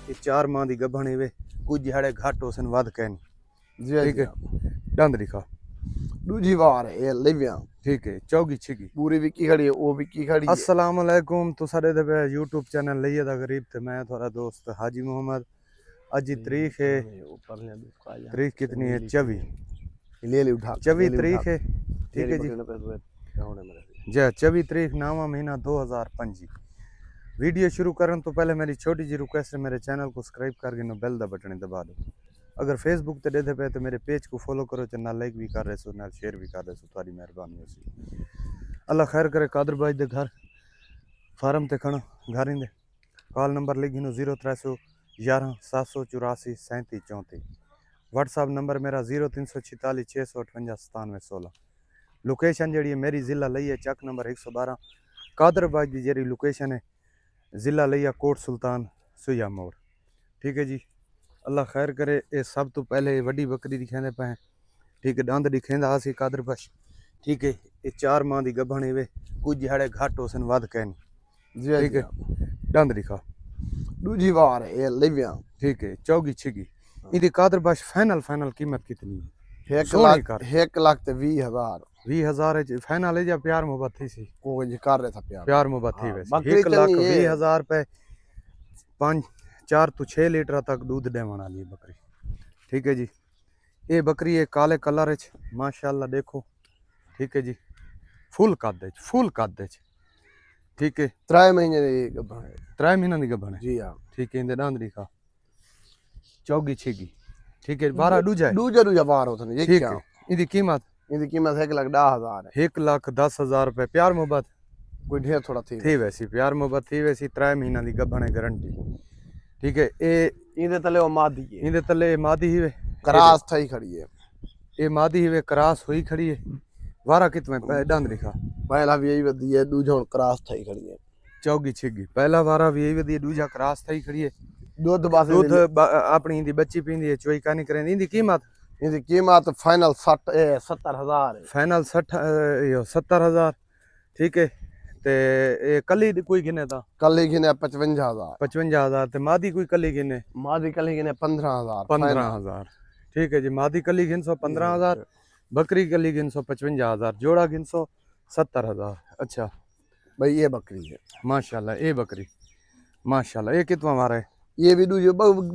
ये 4 माह की गभण वे कुछ जड़े घट हो सन वध कैन ठीक है दंद दिखा दूजी बार है ये लिव्या ठीक है चौगी छिगी पूरी विकी खड़ी है वो विकी खड़ी है। अस्सलाम वालेकुम तो साडे दे यूट्यूब चैनल लइए दा गरीब ते मैं थोड़ा दोस्त हाजी मोहम्मद आज की तारीख है तारीख कितनी है 24 ले उठा 24 तारीख है ठीक है जी जय 24 तारीख 9वां महीना 2005 वीडियो शुरू करने तो पहले मेरी छोटी जी रिक्वेस्ट है मेरे चैनल को सब्सक्राइब करके ना बेल दा बटन दबा दो। अगर फेसबुक ते देते पे तो मेरे पेज को फॉलो करो चैनल लाइक भी कर रहे सो ना शेयर भी कर रहे सो तुम्हारी मेहरबानी होसी अल्लाह खैर करे। कादर भाई दे घर फार्म ते खणो घर इंदे कॉल नंबर लिखी नो 0311 784 37 34 व्हाट्सअप नंबर मेरा 0346 658 97 16 लोकेशन जी मेरी ज़िला लई है चक नंबर 112 कादर भाई की जी लोकेशन है ज़िला लिया कोट सुल्तान सुया मोड़ ठीक है जी। अल्लाह खैर करे। ये सब तो पहले वड्डी बकरी दिखाते पे ठीक है दंद दिखेंदा सी कादर बश ठीक है। ये 4 माह की गभण वे कुछ जड़े घट हो सन वध कैन ठीक है दंद दिखा दूजी बार है ये लिव्या ठीक है चौगी छिगी इदी कादर बश फाइनल कीमत कितनी है 1 लाख ते 20,000 फाइनल है या प्यार मोहब्बत थी सी वो जी कर रहे था प्यार मोहब्बत थी वैसे 1,20,000 रुपए 4 to 6 लीटर तक दूध देने वाली बकरी ठीक है जी। ये बकरी है काले कलर माशाल्लाह देखो ठीक है जी फुल कद ठीक है 3 महीने की गभण है 3 महीना की गभण है जी हां ठीक है। इंदे दांद दिखा चौगी छिगी ठीक है 12 दूजा बार होता है ये ठीक क्या है। इदी कीमत 1,10,000 है 1,10,000 रुपए प्यार मोहब्बत कोई ढेर थोड़ा थी वैसी प्यार मोहब्बत थी वैसी 3 महीना की गभण है गारंटी ठीक है। ए इंदे तले वो मादी है इंदे तले मादी ही वे क्रास थई खड़ी है ये मादी ही वे क्रास हुई खड़ी है वारा कितने दंद दिखा पहला भी यही वदी है दूजा क्रास थई खड़ी है चौगी छिगी पहला वारा भी यही वदी दूजा क्रास थई खड़ी है दूध बस दूध अपनी इंदी बच्ची पींदी है चोई कानी करेंदी इंदी कीमत फाइनल 70,000 है फाइनल 70,000 ठीक है। ते ए कली कोई गिने था कली गिने 55,000 ते मादी कोई कली गिने 15,000 ठीक है जी। मादी कली गिन 15,000 बकरी कली गिन 55,000 जोड़ा गिन 70,000 अच्छा भाई ये बकरी है माशाल्लाह। ये बकरी माशाल्लाह ये कितना मारा है ये भी दूजी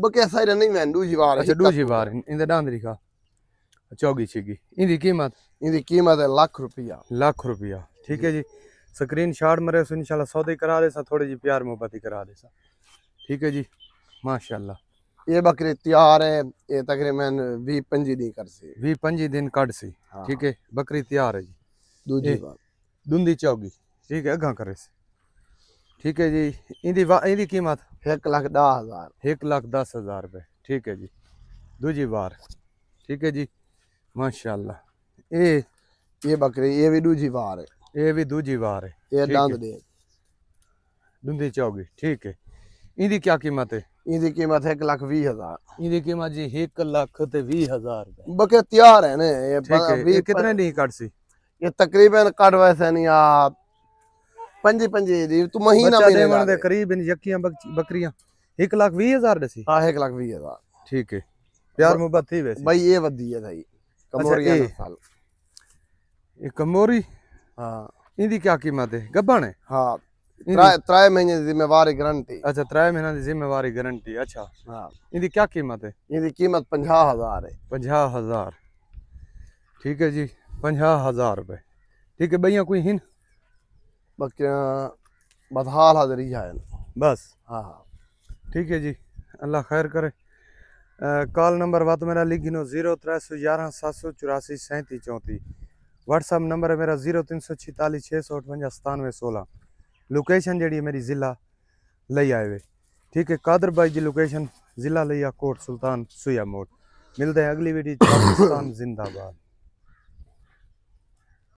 बके साइड नहीं मैं दूजी बार अच्छा दूजी बार इंदे दांद दिखा चौगी छिगी इंदी कीमत है लाख रुपया ठीक है जी। स्क्रीन शॉट मरे सो इंशाल्लाह सौदे करा दे सा थोड़ी जी प्यार मोहब्बत करा दे सा ठीक है जी माशाल्लाह। ये बकरी तैयार है ये तकरीबन 20-25 दिन कर सी 20-25 दिन कट सी ठीक है बकरी तैयार है जी दूजी बार दुंदी चौगी ठीक है अगा करे से ठीक है जी। इंदी कीमत 1,10,000 रुपए ठीक है जी दूजी बार ठीक है जी माशाल्लाह। ये बकरी ये भी दूजी बार है ये भी दूजी बार है ये दांत दे दुंदी चौगी ठीक है। इंदी क्या कीमत है इंदी कीमत 1,20,000 इंदी कीमत जी 1,20,000 रुपए बके तैयार है ने ये कितने नहीं काट सी ये तकरीबन काट वैसे नहीं आप 5 दी तू महीना देवन दे करीब इन यकियां बकरियां 1,20,000 दसी हां 1,20,000 ठीक है प्यार मोहब्बत थी वैसे भाई ये वदी है भाई कमोरिया साल ये कमोरी हां इंदी क्या कीमत है गब्बन है हां 3 महीने की जिम्मेवारी गारंटी अच्छा 3 महीना की जिम्मेवारी गारंटी अच्छा हां इंदी क्या कीमत है इंदी कीमत 50,000 है 50,000 ठीक है जी 50,000 रुपए ठीक है भैया कोई हिन बकरियां बदहाल हाजरी है बस हां ठीक है जी अल्लाह खैर करे। कॉल नंबर बात मेरा लिख गिनो 0311 784 37 34 व्हाट्सअप नंबर है मेरा 0346 658 97 16 लोकेशन जी मेरी ज़िला लई आए वे ठीक है। कादर भाई की लोकेशन ज़िला लिया कोट सुल्तान सुया मोड़ मिलते हैं अगली वीडियो। पाकिस्तान जिंदाबाद।